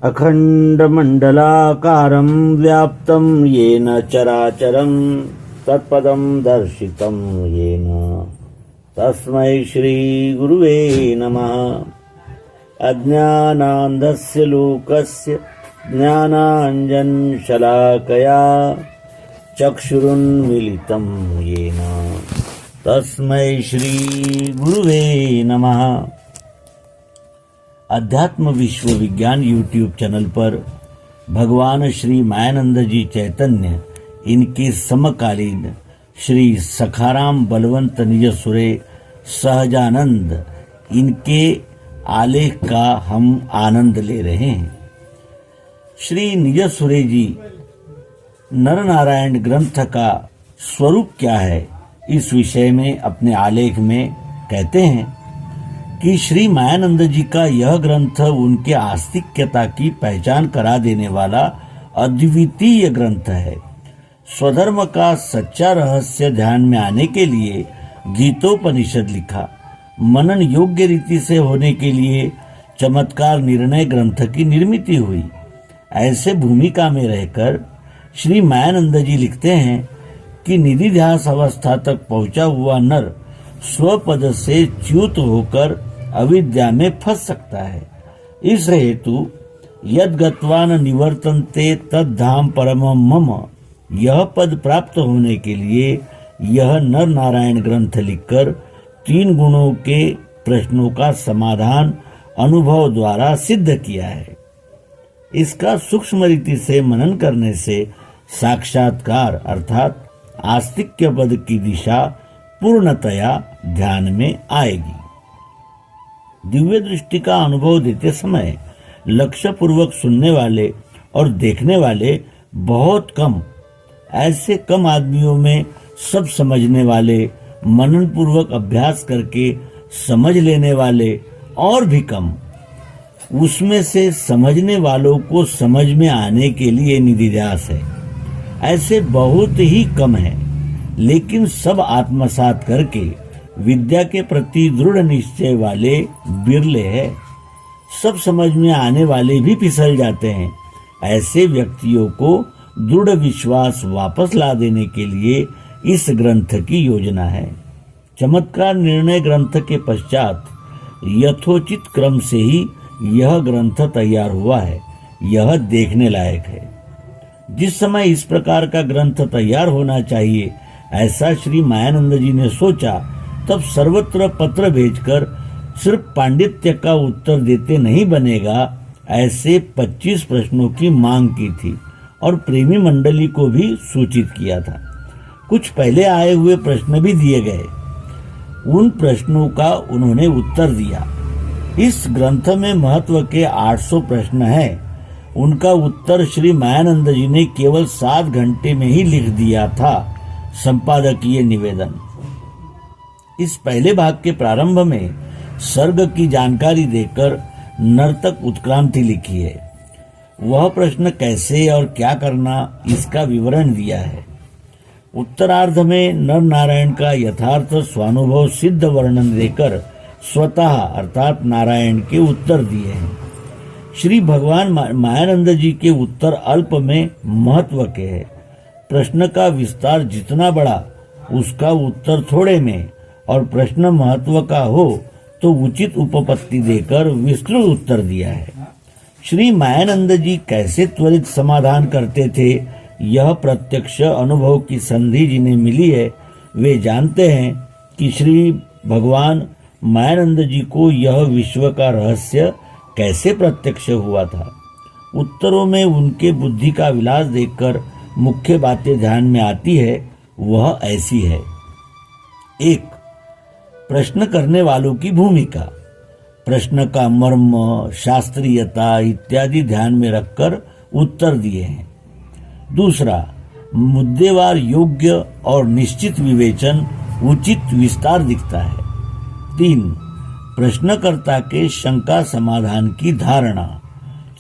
अखण्डमण्डलाकारं व्याप्तं येन चराचरं तत्पदं दर्शितं येन तस्मै श्रीगुरुवे नमः। अज्ञानान्धस्य लोकस्य ज्ञानाञ्जनशलाकया चक्षुरुन्मीलितं येन तस्मै श्रीगुरुवे नमः। अध्यात्म विश्व विज्ञान यूट्यूब चैनल पर भगवान श्री मायानंद जी चैतन्य, इनके समकालीन श्री सखाराम बलवंत निज सुरे सहजानंद, इनके आलेख का हम आनंद ले रहे हैं। श्री निज सुरे जी नर नारायण ग्रंथ का स्वरूप क्या है, इस विषय में अपने आलेख में कहते हैं कि श्री मायानंद जी का यह ग्रंथ उनके आस्तिक्यता की पहचान करा देने वाला अद्वितीय ग्रंथ है। स्वधर्म का सच्चा रहस्य ध्यान में आने के लिए गीतोपनिषद लिखा, मनन योग्य रीति से होने के लिए चमत्कार निर्णय ग्रंथ की निर्मित हुई। ऐसे भूमिका में रहकर श्री मायानंद जी लिखते हैं कि निधिध्यास अवस्था तक पहुंचा हुआ नर स्वपद से च्युत होकर अविद्या में फंस सकता है। इस हेतु यद गत्वा न निवर्तन्ते तद्धाम परमं मम, यह पद प्राप्त होने के लिए यह नर नारायण ग्रंथ लिखकर 3 गुणों के प्रश्नों का समाधान अनुभव द्वारा सिद्ध किया है। इसका सूक्ष्म रीति से मनन करने से साक्षात्कार अर्थात आस्तिक्य पद की दिशा पूर्णतया ध्यान में आएगी। दिव्य दृष्टि का अनुभव देते समय लक्ष्य पूर्वक सुनने वाले और देखने वाले बहुत कम, ऐसे कम आदमियों में सब समझने वाले, मनन पूर्वक अभ्यास करके समझ लेने वाले और भी कम। उसमें से समझने वालों को समझ में आने के लिए निधिध्यास है, ऐसे बहुत ही कम है। लेकिन सब आत्मसात करके विद्या के प्रति दृढ़ निश्चय वाले बिरले हैं। सब समझ में आने वाले भी फिसल जाते हैं। ऐसे व्यक्तियों को दृढ़ विश्वास वापस ला देने के लिए इस ग्रंथ की योजना है। चमत्कार निर्णय ग्रंथ के पश्चात यथोचित क्रम से ही यह ग्रंथ तैयार हुआ है। यह देखने लायक है। जिस समय इस प्रकार का ग्रंथ तैयार होना चाहिए, ऐसा श्री मायानंद जी ने सोचा, तब सर्वत्र पत्र भेजकर सिर्फ पांडित्य का उत्तर देते नहीं बनेगा, ऐसे 25 प्रश्नों की मांग की थी और प्रेमी मंडली को भी सूचित किया था। कुछ पहले आए हुए प्रश्न भी दिए गए। उन प्रश्नों का उन्होंने उत्तर दिया। इस ग्रंथ में महत्व के 800 प्रश्न हैं। उनका उत्तर श्री मायानंद जी ने केवल 7 घंटे में ही लिख दिया था। संपादकीय निवेदन। इस पहले भाग के प्रारंभ में सर्ग की जानकारी देकर नर्तक उत्क्रांति लिखी है। वह प्रश्न कैसे और क्या करना, इसका विवरण दिया है। उत्तरार्ध में नर नारायण का यथार्थ स्वानुभव सिद्ध वर्णन देकर स्वतः अर्थात नारायण के उत्तर दिए हैं। श्री भगवान मायानंद जी के उत्तर अल्प में महत्व के है। प्रश्न का विस्तार जितना बड़ा, उसका उत्तर थोड़े में, और प्रश्न महत्व का हो तो उचित उपपत्ति देकर विस्तृत उत्तर दिया है। श्री मायानंद जी कैसे त्वरित समाधान करते थे, यह प्रत्यक्ष अनुभव की संधि जिन्हें मिली है, वे जानते हैं कि श्री भगवान मायानंद जी को यह विश्व का रहस्य कैसे प्रत्यक्ष हुआ था। उत्तरों में उनके बुद्धि का विलास देखकर मुख्य बातें ध्यान में आती है। वह ऐसी है। 1. प्रश्न करने वालों की भूमिका। प्रश्न का मर्म, शास्त्रीयता इत्यादि ध्यान में रखकर उत्तर दिए हैं। 2. मुद्देवार योग्य और निश्चित विवेचन, उचित विस्तार दिखता है। 3. प्रश्नकर्ता के शंका समाधान की धारणा।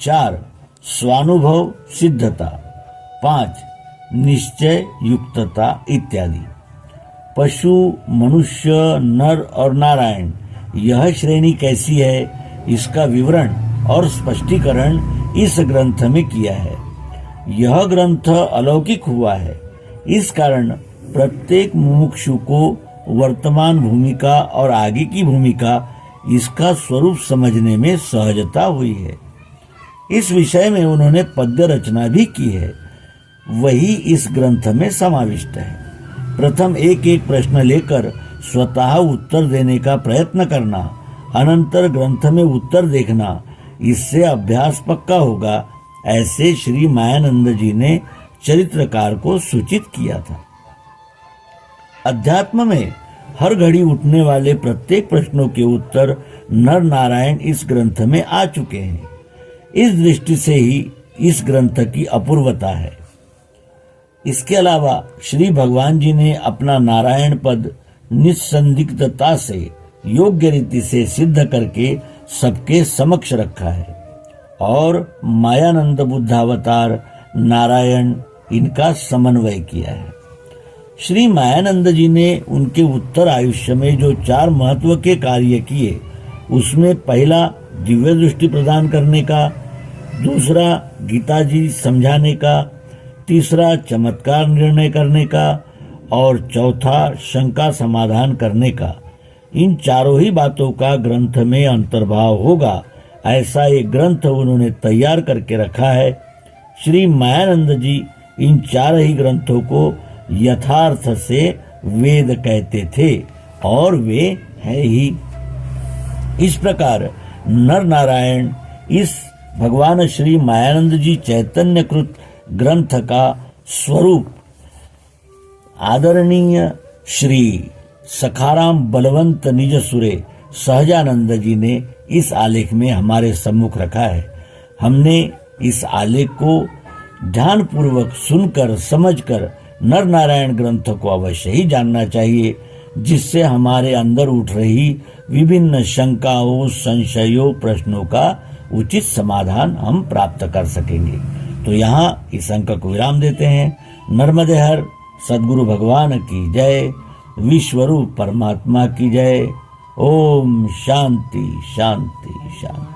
4. स्वानुभव सिद्धता। 5. निश्चय युक्तता इत्यादि। पशु, मनुष्य, नर और नारायण, यह श्रेणी कैसी है, इसका विवरण और स्पष्टीकरण इस ग्रंथ में किया है। यह ग्रंथ अलौकिक हुआ है, इस कारण प्रत्येक मुमुक्षु को वर्तमान भूमिका और आगे की भूमिका, इसका स्वरूप समझने में सहजता हुई है। इस विषय में उन्होंने पद्य रचना भी की है, वही इस ग्रंथ में समाविष्ट है। प्रथम एक एक प्रश्न लेकर स्वतः उत्तर देने का प्रयत्न करना, अनंतर ग्रंथ में उत्तर देखना, इससे अभ्यास पक्का होगा, ऐसे श्री मायानंद जी ने चरित्रकार को सूचित किया था। अध्यात्म में हर घड़ी उठने वाले प्रत्येक प्रश्नों के उत्तर नर नारायण इस ग्रंथ में आ चुके हैं। इस दृष्टि से ही इस ग्रंथ की अपूर्वता है। इसके अलावा श्री भगवान जी ने अपना नारायण पद निस्संदिग्धता से योग्य रीति से सिद्ध करके सबके समक्ष रखा है और मायानंद बुद्धावतार नारायण इनका समन्वय किया है। श्री मायानंद जी ने उनके उत्तर आयुष्य में जो 4 महत्व के कार्य किए, उसमें पहला दिव्य दृष्टि प्रदान करने का, दूसरा गीता जी समझाने का, तीसरा चमत्कार निर्णय करने का और चौथा शंका समाधान करने का। इन चारों ही बातों का ग्रंथ में अंतर्भाव होगा, ऐसा एक ग्रंथ उन्होंने तैयार करके रखा है। श्री मायानंद जी इन 4 ही ग्रंथों को यथार्थ से वेद कहते थे और वे है ही। इस प्रकार नर नारायण इस भगवान श्री मायानंद जी चैतन्य कृत ग्रंथ का स्वरूप आदरणीय श्री सखाराम बलवंत निज सुरे सहजानंद जी ने इस आलेख में हमारे सम्मुख रखा है। हमने इस आलेख को ध्यानपूर्वक सुनकर समझकर नर नारायण ग्रंथ को अवश्य ही जानना चाहिए, जिससे हमारे अंदर उठ रही विभिन्न शंकाओं, संशयों, प्रश्नों का उचित समाधान हम प्राप्त कर सकेंगे। तो यहाँ इस अंक को विराम देते हैं। नर्मदे हर सद्गुरु भगवान की जय, विश्वरूप परमात्मा की जय। ओम शांति शांति शांति।